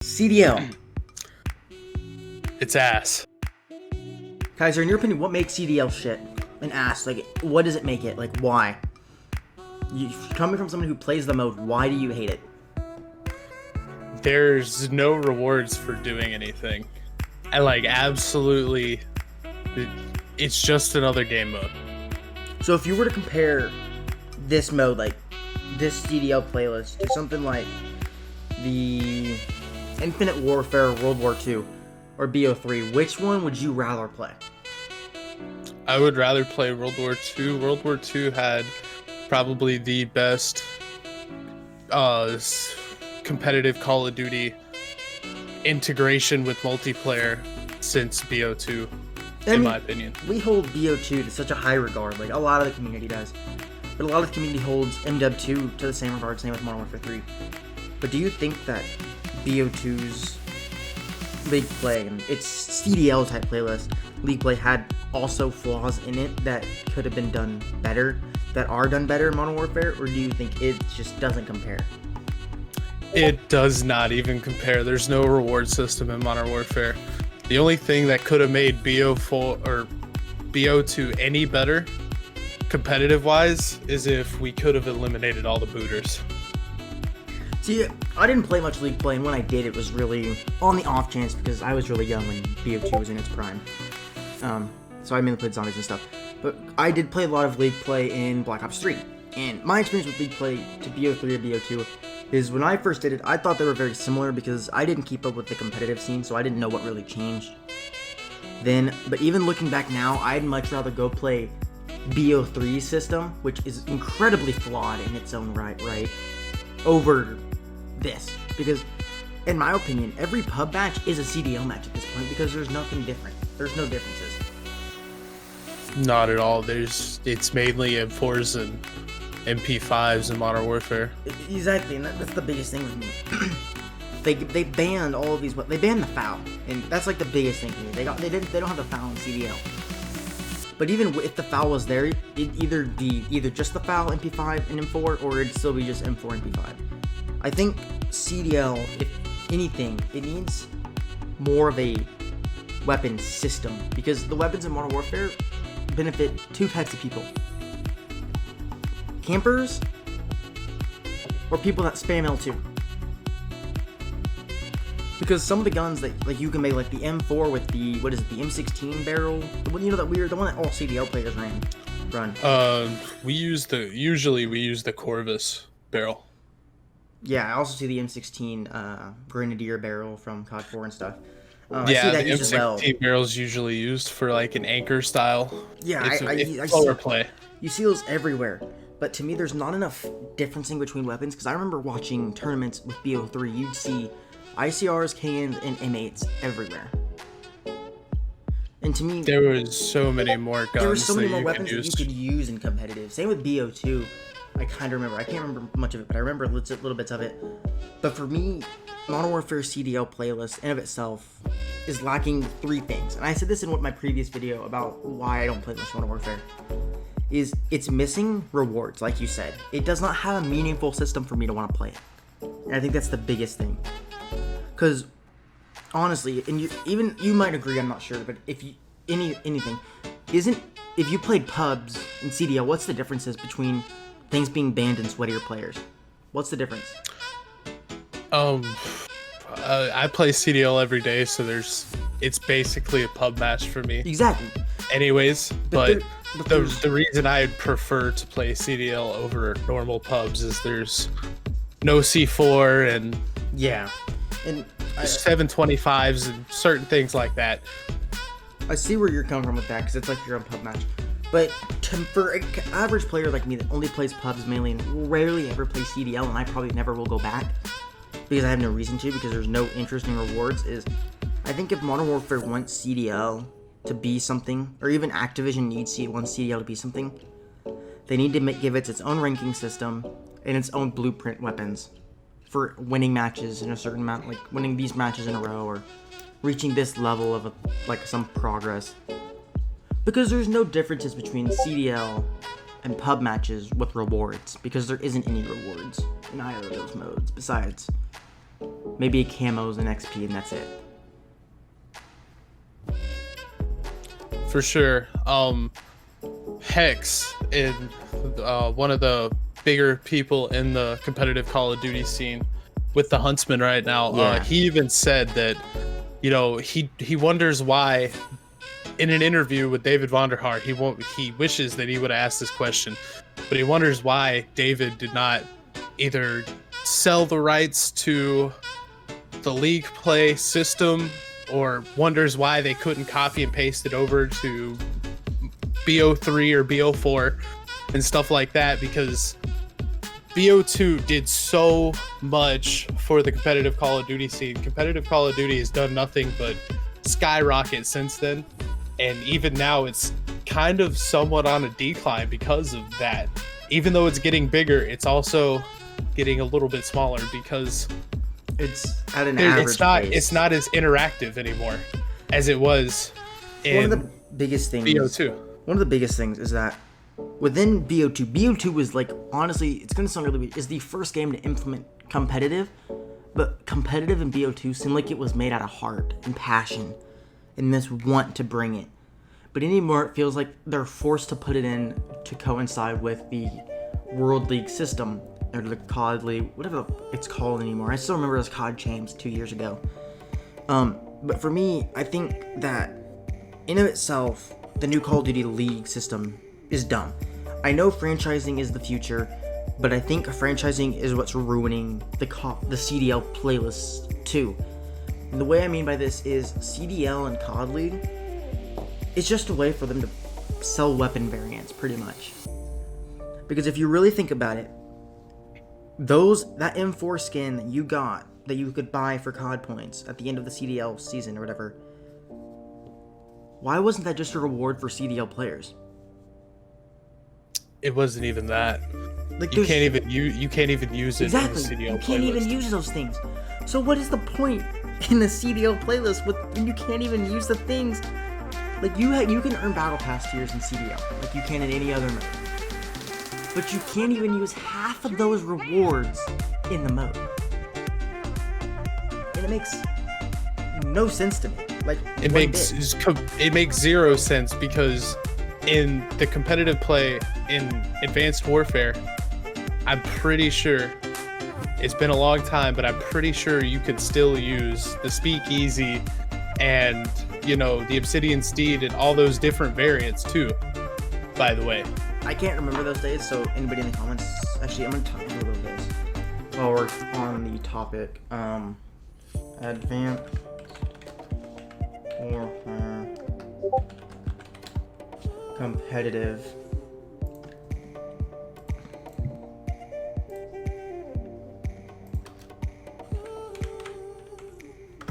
CDL. It's ass. Kaiser, in your opinion, what makes CDL shit? An ass. Like, what does it make it? Like, why? You coming from someone who plays the mode, why do you hate it? There's no rewards for doing anything. I absolutely, it's just another game mode. So if you were to compare this mode, like this CDL playlist, to something like the Infinite Warfare World War II or BO3, which one would you rather play? I would rather play World War II. World War II had probably the best competitive Call of Duty integration with multiplayer since BO2, in my opinion. We hold BO2 to such a high regard, like a lot of the community does. But a lot of the community holds MW2 to the same regard, same with Modern Warfare 3. But do you think that BO2's League Play and its CDL type playlist, League Play, had also flaws in it that could have been done better, that are done better in Modern Warfare, or do you think it just doesn't compare? It does not even compare. There's no reward system in Modern Warfare. The only thing that could have made BO4 or BO2 any better, competitive-wise, is if we could have eliminated all the booters. See, I didn't play much League Play, and when I did, it was really on the off chance because I was really young when BO2 was in its prime. So I mainly played zombies and stuff. But I did play a lot of League Play in Black Ops 3. And my experience with League Play to BO3 or BO2 is when I first did it, I thought they were very similar because I didn't keep up with the competitive scene, so I didn't know what really changed then. But even looking back now, I'd much rather go play BO3's system, which is incredibly flawed in its own right, over this. Because, in my opinion, every pub match is a CDL match at this point because there's nothing different. There's no differences. Not at all. It's mainly M4s and MP5s in Modern Warfare. Exactly, and that's the biggest thing with me. they banned all of these. They banned the FAL, and that's like the biggest thing for me. They don't have the FAL in CDL. But even if the FAL was there, it'd either be just the FAL, MP5, and M4, or it'd still be just M4 and MP5. I think CDL, if anything, it needs more of a weapon system because the weapons in Modern Warfare benefit two types of people: campers or people that spam L2. Because some of the guns that you can make, like the M4 with the the M16 barrel, the one the one that all CDL players run. Usually we use the Corvus barrel. Yeah, I also see the M16 Grenadier barrel from COD 4 and stuff. Yeah, the M16 barrel is usually used for like an anchor style. Yeah, I slower play. You see those everywhere. But to me, there's not enough differencing between weapons, because I remember watching tournaments with BO3, you'd see ICRs, KNs, and M8s everywhere. And to me, there was so many more guns. There were so many more weapons that you could use in competitive. Same with BO2. I kind of remember. I can't remember much of it, but I remember little bits of it. But for me, Modern Warfare CDL playlist in of itself is lacking three things. And I said this in my previous video about why I don't play much Modern Warfare. Is it's missing rewards, like you said. It does not have a meaningful system for me to want to play it. And I think that's the biggest thing. Because, honestly, and you might agree, I'm not sure, but if you, anything, if you played pubs in CDL, what's the differences between things being banned and sweatier players? What's the difference? I play CDL every day, so it's basically a pub match for me. Exactly. Anyways, but the reason I prefer to play CDL over normal pubs is there's no C4 and yeah, and 725s and certain things like that. I see where you're coming from with that because it's like your own pub match. But for an average player like me that only plays pubs mainly and rarely ever plays CDL, and I probably never will go back because I have no reason to, because there's no interesting rewards, I think if Modern Warfare wants CDL to be something, or even Activision wants CDL to be something, they need to give it its own ranking system and its own blueprint weapons for winning matches in a certain amount, like winning these matches in a row or reaching this level of some progress. Because there's no differences between CDL and pub matches with rewards, because there isn't any rewards in either of those modes besides Maybe camos and XP, and that's it. For sure. Hex, in one of the bigger people in the competitive Call of Duty scene with the Huntsman right now, Yeah. he even said that, you know, he wonders why, in an interview with David Vonderhaar, he wishes that he would have asked this question, but he wonders why David did not either sell the rights to the League play system, or wonders why they couldn't copy and paste it over to BO3 or BO4 and stuff like that, because BO2 did so much for the competitive Call of Duty scene. Competitive Call of Duty has done nothing but skyrocket since then, and even now it's kind of somewhat on a decline because of that. Even though it's getting bigger, it's also getting a little bit smaller because it's at an average pace. It's not as interactive anymore as it was in one of the biggest things BO2. One of the biggest things is that within BO2 was like, honestly, it's gonna sound really weird, is the first game to implement competitive, but competitive in BO2 seemed like it was made out of heart and passion and this want to bring it. But anymore, it feels like they're forced to put it in to coincide with the World League system, or the COD League, whatever it's called anymore. I still remember it as COD Champs 2 years ago. But for me, I think that in of itself, the new Call of Duty League system is dumb. I know franchising is the future, but I think franchising is what's ruining the CDL playlist too. And the way I mean by this is CDL and COD League, it's just a way for them to sell weapon variants, pretty much. Because if you really think about it, that M4 skin that you got, that you could buy for COD points at the end of the CDL season or whatever, why wasn't that just a reward for CDL players? It wasn't even that. Like, you can't even use it exactly. in the CDL you can't playlist. even use those things. So what is the point in the CDL playlist when you can't even use the things? Like, you can earn battle pass tiers in CDL like you can in any other mode, but you can't even use half of those rewards in the mode, and it makes no sense to me. Like, it makes zero sense, because in the competitive play in Advanced Warfare, I'm pretty sure, it's been a long time, but I'm pretty sure you could still use the Speakeasy and, you know, the Obsidian Steed and all those different variants too, by the way. I can't remember those days, so anybody in the comments, actually, I'm gonna talk about those days while we're on the topic. Advanced Warfare competitive.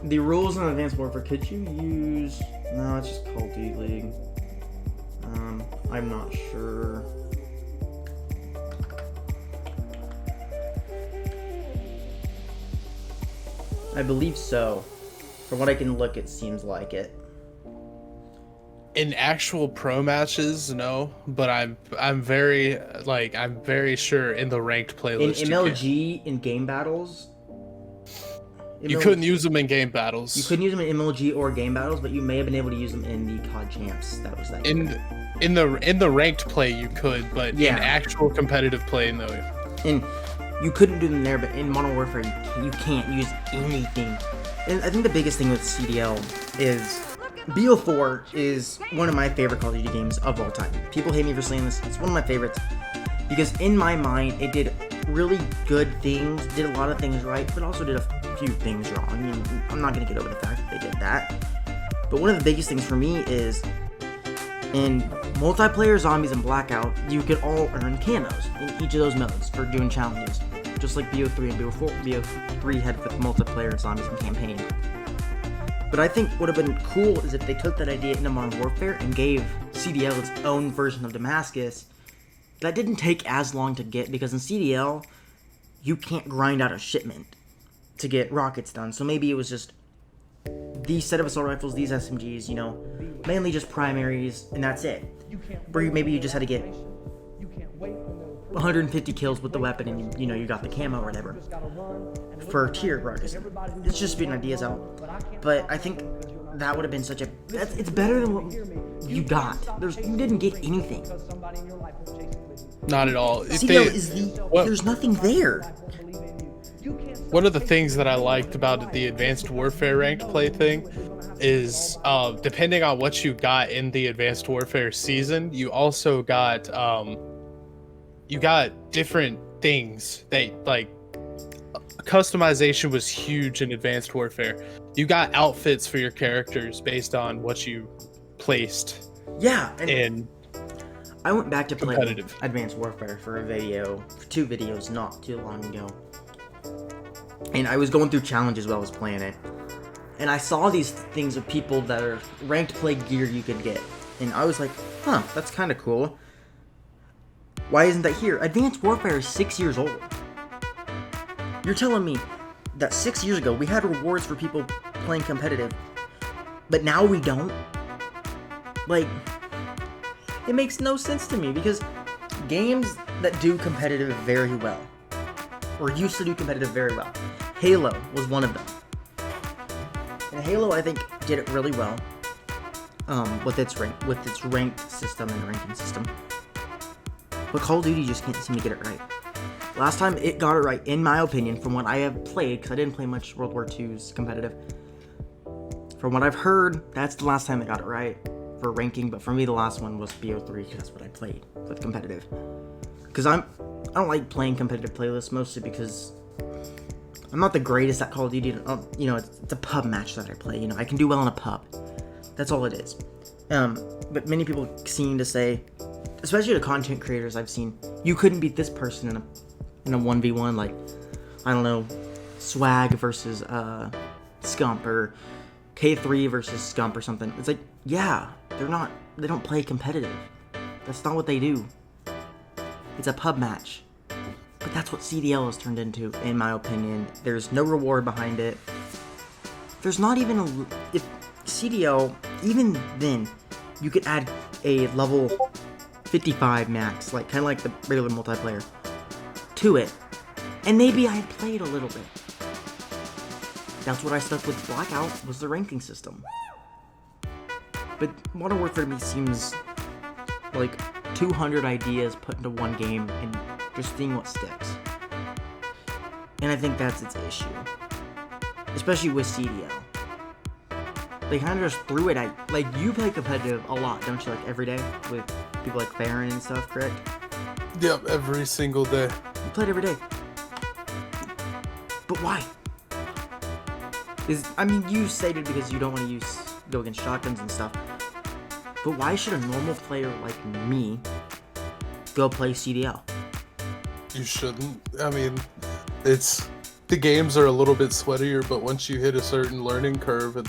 The rules on Advanced Warfare, could you use... No, it's just Call of Duty League. I'm not sure. I believe so. From what I can look, it seems like it. In actual pro matches, no, but I'm very sure in the ranked playlist. In MLG, in game battles, you couldn't use them in game battles. You couldn't use them in MLG or game battles, but you may have been able to use them in the COD Champs. That was that. In the ranked play you could, but in actual competitive play, no. And you couldn't do them there, but in Modern Warfare, you can't use anything. And I think the biggest thing with CDL is BO4 is one of my favorite Call of Duty games of all time. People hate me for saying this. It's one of my favorites because in my mind, it did really good things, did a lot of things right, but also did a few things wrong. I mean, I'm not going to get over the fact that they did that. But one of the biggest things for me is in multiplayer Zombies and Blackout, you could all earn camos in each of those modes for doing challenges. Just like BO3 and BO3 had with multiplayer Zombies and Campaign. But I think what would have been cool is if they took that idea into Modern Warfare and gave CDL its own version of Damascus. That didn't take as long to get, because in CDL, you can't grind out a shipment to get rockets done. So maybe it was just these set of assault rifles, these SMGs, you know, mainly just primaries, and that's it. Or maybe you just had to get 150 kills with the weapon and you know you got the camo or whatever for tier rugs. It's just spitting ideas out. But I think that would have been such a it's better than what you got. You didn't get anything. Not at all. CDL is there's nothing there. One of the things that I liked about the Advanced Warfare ranked play thing is depending on what you got in the Advanced Warfare season, you also got different things that like customization was huge in Advanced Warfare. You got outfits for your characters based on what you placed. Yeah, and I went back to play Advanced Warfare for two videos not too long ago. And I was going through challenges while I was playing it. And I saw these things of people that are ranked play gear you could get. And I was like, huh, that's kind of cool. Why isn't that here? Advanced Warfare is 6 years old. You're telling me that 6 years ago we had rewards for people playing competitive, but now we don't? Like, it makes no sense to me because games that do competitive very well, or used to do competitive very well, Halo was one of them. And Halo, I think, did it really well with its ranked system and ranking system. But Call of Duty just can't seem to get it right. Last time it got it right, in my opinion, from what I have played, because I didn't play much World War II's competitive. From what I've heard, that's the last time it got it right for ranking. But for me, the last one was BO3, because that's what I played with competitive. Because I don't like playing competitive playlists, mostly because I'm not the greatest at Call of Duty. You know, it's a pub match that I play. You know, I can do well in a pub. That's all it is. But many people seem to say, especially the content creators I've seen, you couldn't beat this person in a 1v1, like, I don't know, Swag versus Scump, or K3 versus Scump or something. It's like, yeah, they don't play competitive. That's not what they do. It's a pub match. But that's what CDL has turned into, in my opinion. There's no reward behind it. There's not even if CDL, even then, you could add a level 55 max, like kind of like the regular multiplayer, to it, and maybe I'd played a little bit. That's what I stuck with Blackout, was the ranking system. But Modern Warfare to me seems like 200 ideas put into one game and just seeing what sticks. And I think that's its issue, especially with CDL. They kind of just threw it at, like, you play competitive a lot, don't you, like every day with people like Farron and stuff, correct? Yep, every single day. You play it every day. But why? I mean, you stated because you don't want to go against shotguns and stuff. But why should a normal player like me go play CDL? You shouldn't. I mean, the games are a little bit sweatier, but once you hit a certain learning curve in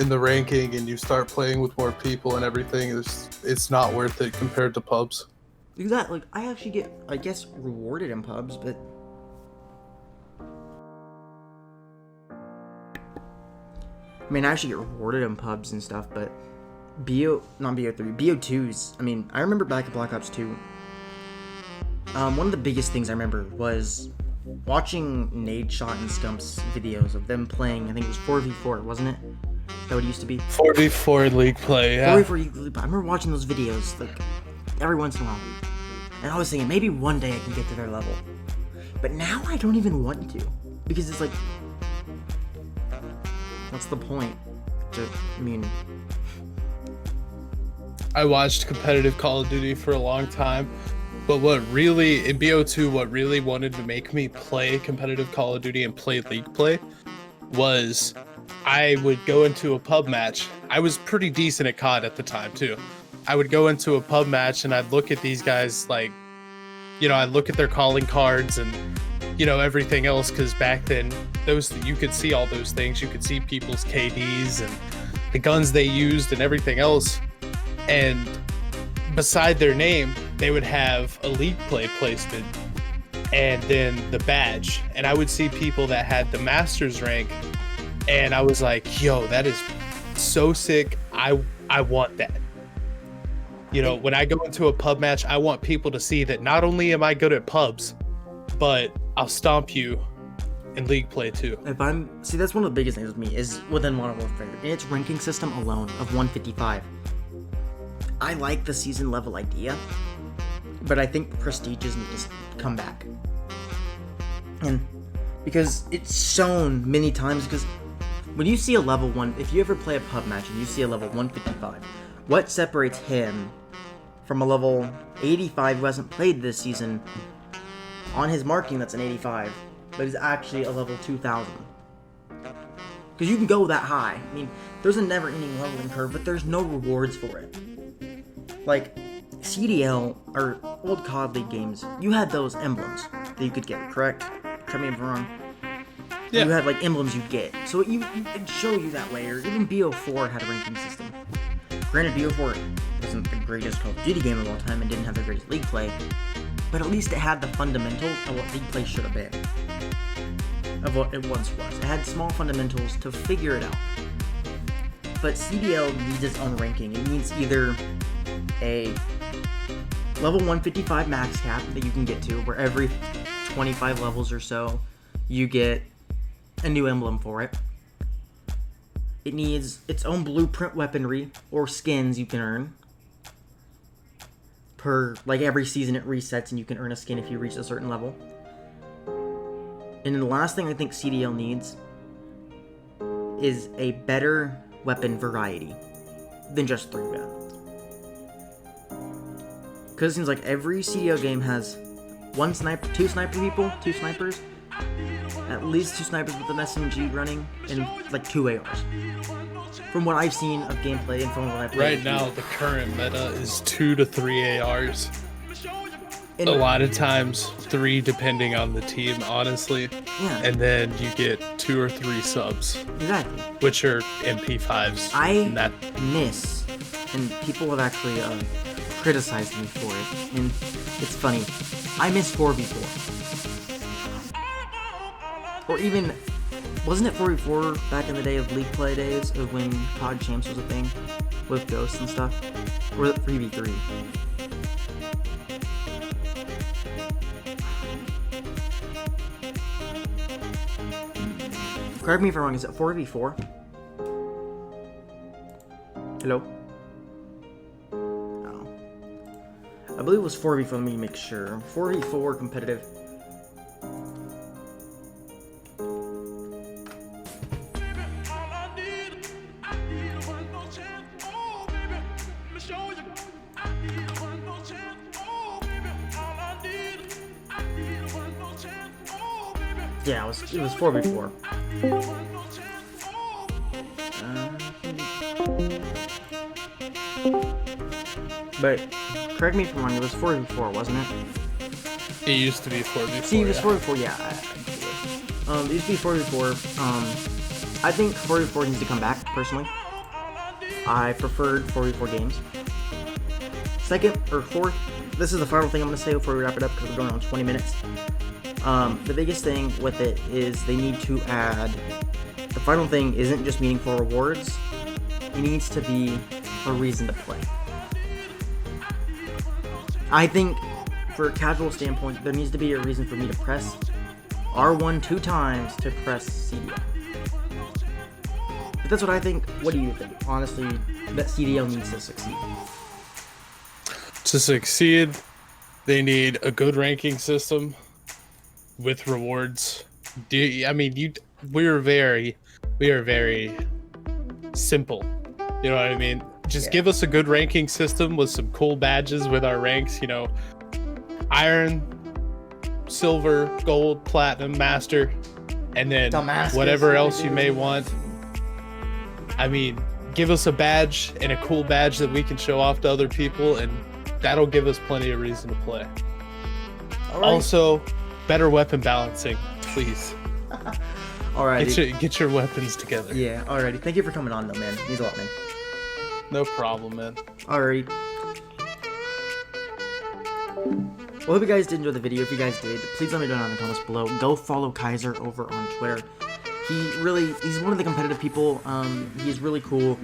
the ranking and you start playing with more people and everything, it's not worth it compared to pubs. Exactly. Like, I actually get, I guess, rewarded in pubs, but I mean, I actually get rewarded in pubs and stuff, but BO2s, I mean, I remember back at Black Ops 2, one of the biggest things I remember was watching Nade Shot and Scump's videos of them playing, I think it was 4v4, wasn't it? That what it used to be? 4v4 League play, yeah. 4v4 League play. I remember watching those videos, like, every once in a while. And I was thinking, maybe one day I can get to their level. But now I don't even want to. Because it's like, what's the point? I watched competitive Call of Duty for a long time. But in BO2, what really wanted to make me play competitive Call of Duty and play League play was I would go into a pub match. I was pretty decent at COD at the time, too. I would go into a pub match and I'd look at these guys, like, I'd look at their calling cards and, everything else, because back then, you could see all those things. You could see people's KDs and the guns they used and everything else. And beside their name, they would have a League play placement and then the badge. And I would see people that had the Masters rank, and I was like, yo, that is so sick. I want that. You know, when I go into a pub match, I want people to see that not only am I good at pubs, but I'll stomp you in league play too. See, that's one of the biggest things with me is within Modern Warfare. In its ranking system alone of 155, I like the season level idea, but I think prestiges need to come back. And because it's shown many times, because when you see a level 1, if you ever play a pub match and you see a level 155, what separates him from a level 85 who hasn't played this season? On his marking, that's an 85, but he's actually a level 2000. Because you can go that high. I mean, there's a never-ending leveling curve, but there's no rewards for it. Like, CDL, or old COD League games, you had those emblems that you could get, correct? Correct me if I'm wrong. Yeah. You had, like, emblems you get. So it could show you that way, or even BO4 had a ranking system. Granted, BO4 wasn't the greatest Call of Duty game of all time and didn't have the greatest league play, but at least it had the fundamentals of what league play should have been. Of what it once was. It had small fundamentals to figure it out. But CDL needs its own ranking. It needs either a level 155 max cap that you can get to, where every 25 levels or so, you get a new emblem for it. It needs its own blueprint weaponry or skins you can earn. Like every season it resets and you can earn a skin if you reach a certain level. And then the last thing I think CDL needs is a better weapon variety than just 3 guns. Because it seems like every CDL game has 2 snipers, at least 2 snipers with an SMG running, and like 2 ARs. From what I've seen of gameplay and from what I've played. Right now, the current meta is 2 to 3 ARs. And a lot of times 3 depending on the team, honestly. Yeah. And then you get 2 or 3 subs. Exactly. Which are MP5s. I miss, and people have actually criticized me for it, and it's funny, I miss 4v4. Or even, wasn't it 4v4 back in the day of League Play days, of when COD Champs was a thing, with ghosts and stuff? Or was it 3v3? Correct me if I'm wrong, is it 4v4? Hello? Oh. I believe it was 4v4, let me make sure. 4v4 competitive. Yeah, it was 4v4. But correct me if I'm wrong, it was 4v4, wasn't it? It used to be 4v4. See, it was 4v4, yeah. It used to be 4v4. I think 4v4 needs to come back, personally. I preferred 4v4 games. Second, or fourth, this is the final thing I'm going to say before we wrap it up, because we're going on 20 minutes. The biggest thing with it is they need to add, the final thing isn't just meaningful rewards, it needs to be a reason to play. I think, for a casual standpoint, there needs to be a reason for me to press R1 2 times to press CDL. But that's what I think. What do you think? Honestly, that CDL needs to succeed. To succeed, they need a good ranking system with rewards. We are very simple. You know what I mean? Just give us a good ranking system with some cool badges with our ranks, you know, iron, silver, gold, platinum, master, and then whatever else you may want. I mean, give us a badge and a cool badge that we can show off to other people, and that'll give us plenty of reason to play. All right. Also, better weapon balancing, please. Alrighty. Get your weapons together. Yeah, alrighty. Thank you for coming on, though, man. Means a lot, man. No problem, man. Alrighty. Well, hope you guys did enjoy the video. If you guys did, please let me know down in the comments below. Go follow Kaiser over on Twitter. He's one of the competitive people. He's really cool.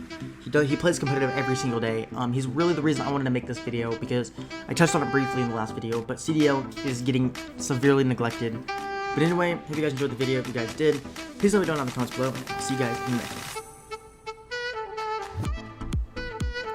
He plays competitive every single day. He's really the reason I wanted to make this video, because I touched on it briefly in the last video, but CDL is getting severely neglected. But anyway, hope you guys enjoyed the video. If you guys did, please let me know down in the comments below. See you guys in the next one.